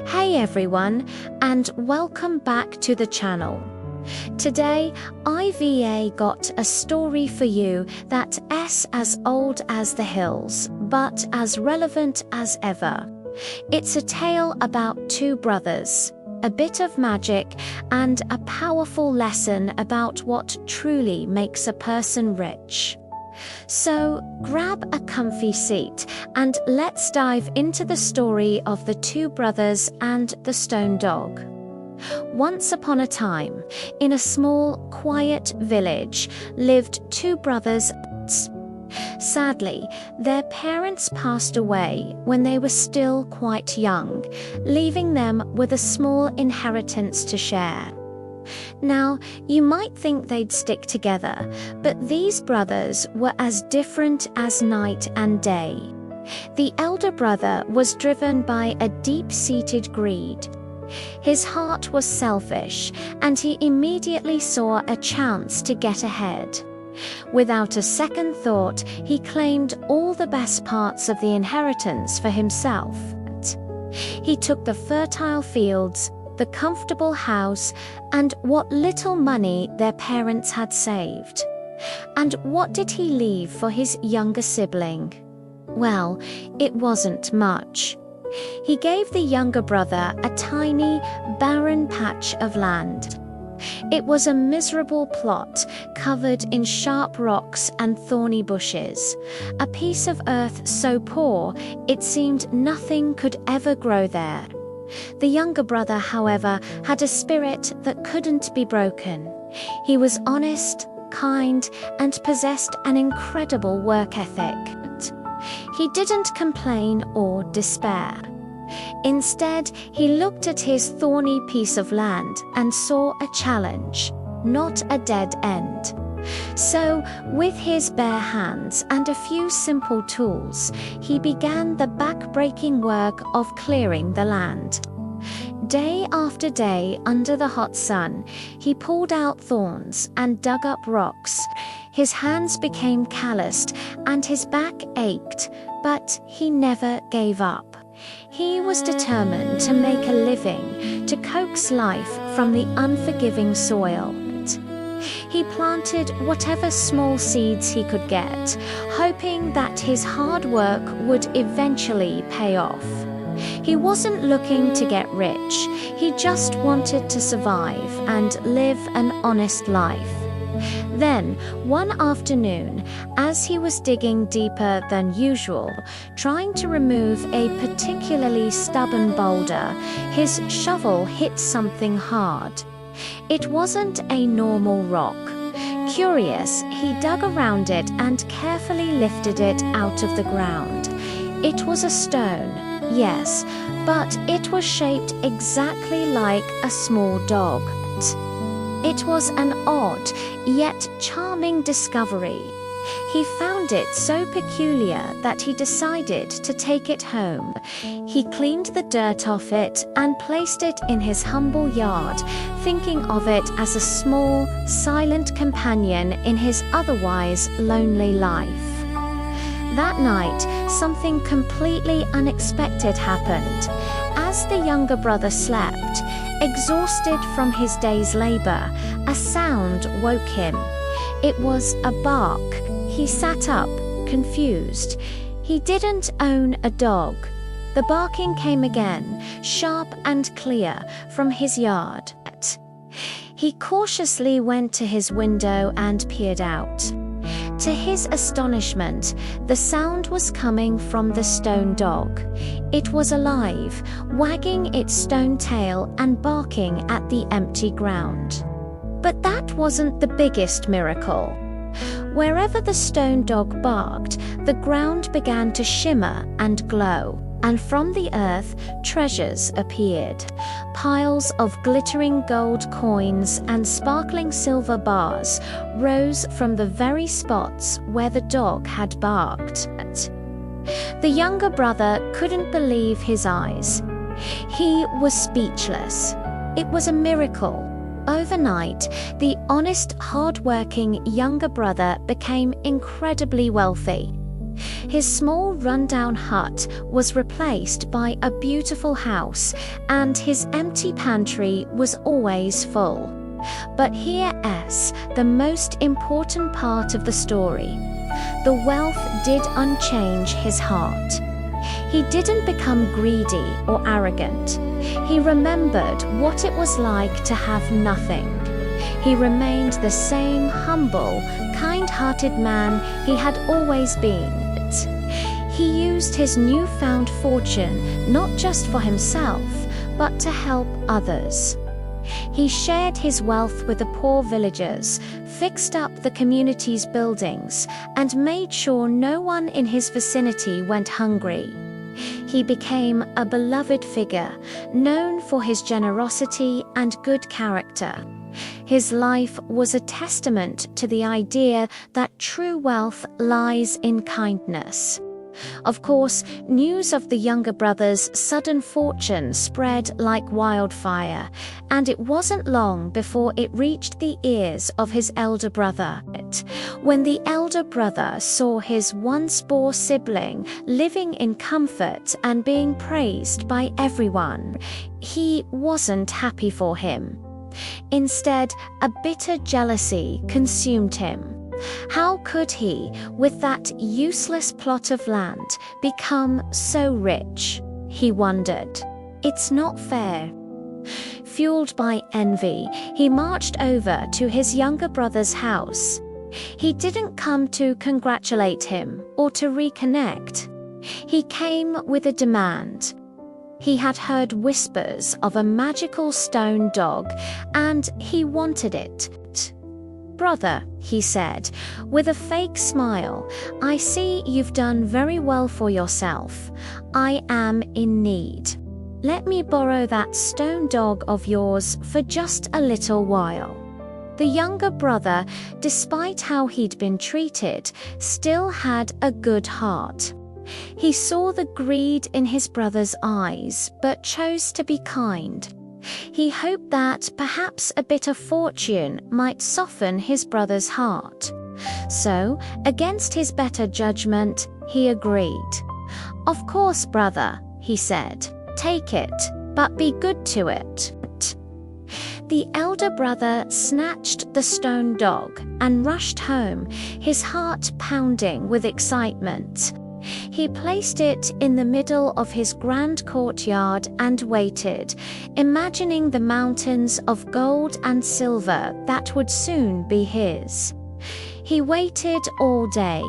Hey everyone, and welcome back to the channel. Today, IVA got a story for you that's as old as the hills, but as relevant as ever. It's a tale about two brothers, a bit of magic, and a powerful lesson about what truly makes a person rich. So, grab a comfy seat and let's dive into the story of the two brothers and the stone dog. Once upon a time, in a small, quiet village, lived two brothers. Sadly, their parents passed away when they were still quite young, leaving them with a small inheritance to share. Now, you might think they'd stick together, but these brothers were as different as night and day. The elder brother was driven by a deep-seated greed. His heart was selfish, and he immediately saw a chance to get ahead. Without a second thought, he claimed all the best parts of the inheritance for himself. He took the fertile fields, the comfortable house, and what little money their parents had saved. And what did he leave for his younger sibling? Well, it wasn't much. He gave the younger brother a tiny, barren patch of land. It was a miserable plot covered in sharp rocks and thorny bushes, a piece of earth so poor it seemed nothing could ever grow there. The younger brother, however, had a spirit that couldn't be broken. He was honest, kind, and possessed an incredible work ethic. He didn't complain or despair. Instead, he looked at his thorny piece of land and saw a challenge, not a dead end. So, with his bare hands and a few simple tools, he began the back-breaking work of clearing the land. Day after day, under the hot sun, he pulled out thorns and dug up rocks. His hands became calloused and his back ached, but he never gave up. He was determined to make a living, to coax life from the unforgiving soil. He planted whatever small seeds he could get, hoping that his hard work would eventually pay off. He wasn't looking to get rich, he just wanted to survive and live an honest life. Then, one afternoon, as he was digging deeper than usual, trying to remove a particularly stubborn boulder, his shovel hit something hard. It wasn't a normal rock. Curious, he dug around it and carefully lifted it out of the ground. It was a stone, yes, but it was shaped exactly like a small dog. It was an odd, yet charming discovery. He found it so peculiar that he decided to take it home. He cleaned the dirt off it and placed it in his humble yard, thinking of it as a small, silent companion in his otherwise lonely life. That night, something completely unexpected happened. As the younger brother slept, exhausted from his day's labor, a sound woke him. It was a bark. He sat up, confused. He didn't own a dog. The barking came again, sharp and clear, from his yard. He cautiously went to his window and peered out. To his astonishment, the sound was coming from the stone dog. It was alive, wagging its stone tail and barking at the empty ground. But that wasn't the biggest miracle. Wherever the stone dog barked, the ground began to shimmer and glow, and from the earth, treasures appeared. Piles of glittering gold coins and sparkling silver bars rose from the very spots where the dog had barked. The younger brother couldn't believe his eyes. He was speechless. It was a miracle. Overnight, the honest, hard-working younger brother became incredibly wealthy. His small rundown hut was replaced by a beautiful house, and his empty pantry was always full. But here's the most important part of the story. The wealth did unchange his heart. He didn't become greedy or arrogant. He remembered what it was like to have nothing. He remained the same humble, kind-hearted man he had always been. He used his newfound fortune not just for himself, but to help others. He shared his wealth with the poor villagers, fixed up the community's buildings, and made sure no one in his vicinity went hungry. He became a beloved figure, known for his generosity and good character. His life was a testament to the idea that true wealth lies in kindness. Of course, news of the younger brother's sudden fortune spread like wildfire, and it wasn't long before it reached the ears of his elder brother. When the elder brother saw his once poor sibling living in comfort and being praised by everyone, he wasn't happy for him. Instead, a bitter jealousy consumed him. How could he, with that useless plot of land, become so rich? He wondered. It's not fair. Fueled by envy, he marched over to his younger brother's house. He didn't come to congratulate him or to reconnect. He came with a demand. He had heard whispers of a magical stone dog, and he wanted it. "Brother," he said, with a fake smile, "I see you've done very well for yourself. I am in need. Let me borrow that stone dog of yours for just a little while." The younger brother, despite how he'd been treated, still had a good heart. He saw the greed in his brother's eyes, but chose to be kind. He hoped that perhaps a bit of fortune might soften his brother's heart. So, against his better judgment, he agreed. "Of course, brother," he said. "Take it, but be good to it." The elder brother snatched the stone dog and rushed home, his heart pounding with excitement. He placed it in the middle of his grand courtyard and waited, imagining the mountains of gold and silver that would soon be his. He waited all day.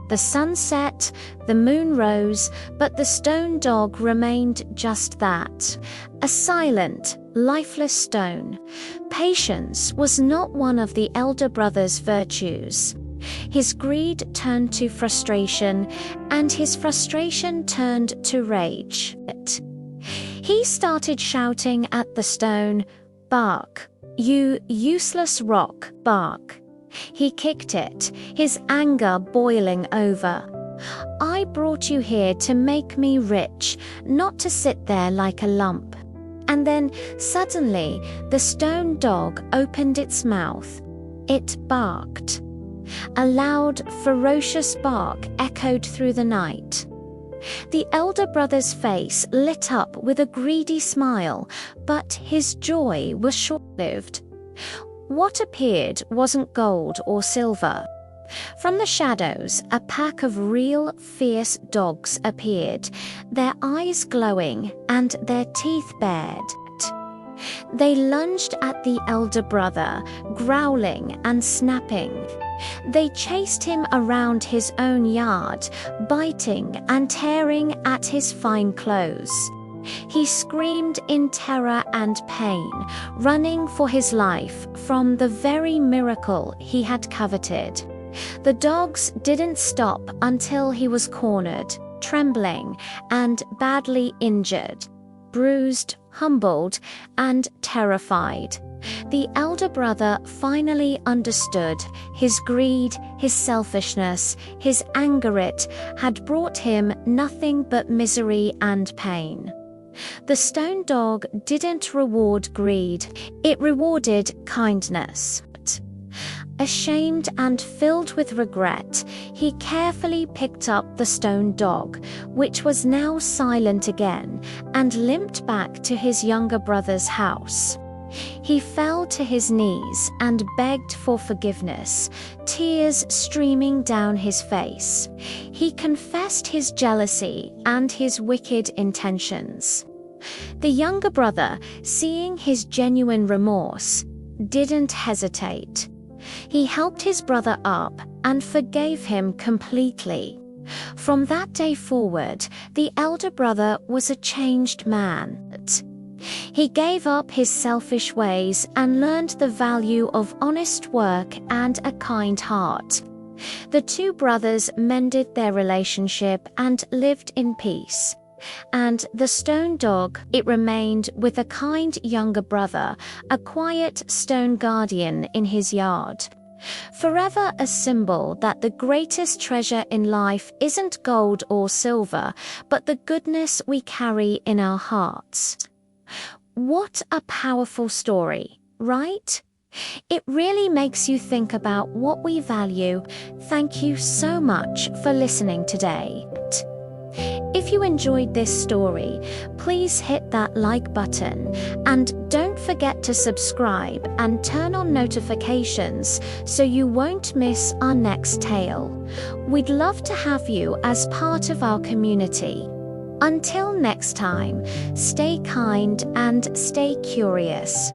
The sun set, the moon rose, but the stone dog remained just that, a silent, lifeless stone. Patience was not one of the elder brother's virtues. His greed turned to frustration, and his frustration turned to rage. He started shouting at the stone, "Bark, you useless rock, bark." He kicked it, his anger boiling over. "I brought you here to make me rich, not to sit there like a lump." And then, suddenly, the stone dog opened its mouth. It barked. A loud, ferocious bark echoed through the night. The elder brother's face lit up with a greedy smile, but his joy was short-lived. What appeared wasn't gold or silver. From the shadows, a pack of real, fierce dogs appeared, their eyes glowing and their teeth bared. They lunged at the elder brother, growling and snapping. They chased him around his own yard, biting and tearing at his fine clothes. He screamed in terror and pain, running for his life from the very miracle he had coveted. The dogs didn't stop until he was cornered, trembling, and badly injured, bruised, humbled, and terrified. The elder brother finally understood his greed, his selfishness, his anger. It had brought him nothing but misery and pain. The stone dog didn't reward greed, it rewarded kindness. Ashamed and filled with regret, he carefully picked up the stone dog, which was now silent again, and limped back to his younger brother's house. He fell to his knees and begged for forgiveness, tears streaming down his face. He confessed his jealousy and his wicked intentions. The younger brother, seeing his genuine remorse, didn't hesitate. He helped his brother up and forgave him completely. From that day forward, the elder brother was a changed man. He gave up his selfish ways and learned the value of honest work and a kind heart. The two brothers mended their relationship and lived in peace. And the stone dog, it remained with a kind younger brother, a quiet stone guardian in his yard. Forever a symbol that the greatest treasure in life isn't gold or silver, but the goodness we carry in our hearts. What a powerful story, right? It really makes you think about what we value. Thank you so much for listening today. If you enjoyed this story, please hit that like button and don't forget to subscribe and turn on notifications so you won't miss our next tale. We'd love to have you as part of our community. Until next time, stay kind and stay curious.